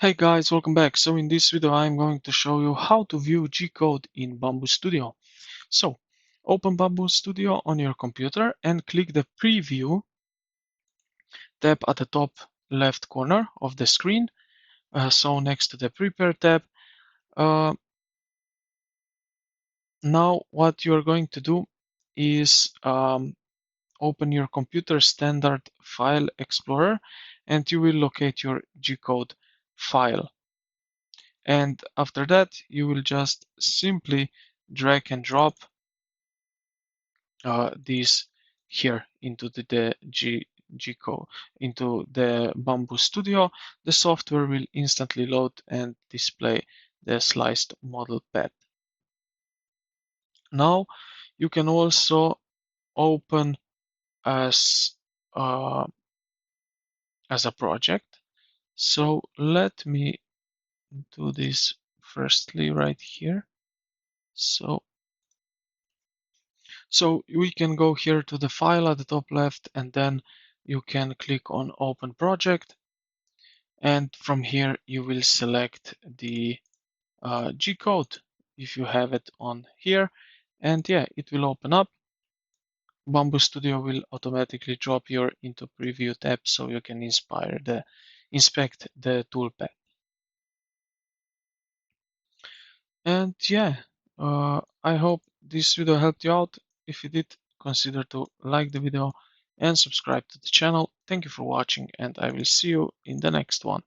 Hey guys, welcome back. So in this video I'm going to show you how to view G-code in Bambu Studio. So open Bambu Studio on your computer and click the preview tab at the top left corner of the screen. So next to the prepare tab. Uh, Now what you are going to do is open your computer standard file explorer and you will locate your G-code file. And after that, you will just simply drag and drop these here into the G code into the Bambu Studio. The software will instantly load and display the sliced model path. Now you can also open as uh, as a project. So let me do this firstly right here. So we can go here to the file at the top left, and then you can click on Open Project. And from here, you will select the G-code if you have it on here. And yeah, it will open up. Bambu Studio will automatically drop you into Preview tab so you can inspect the toolpath. And yeah, I hope this video helped you out. If you did, consider to like the video and subscribe to the channel. Thank you for watching, and I will see you in the next one.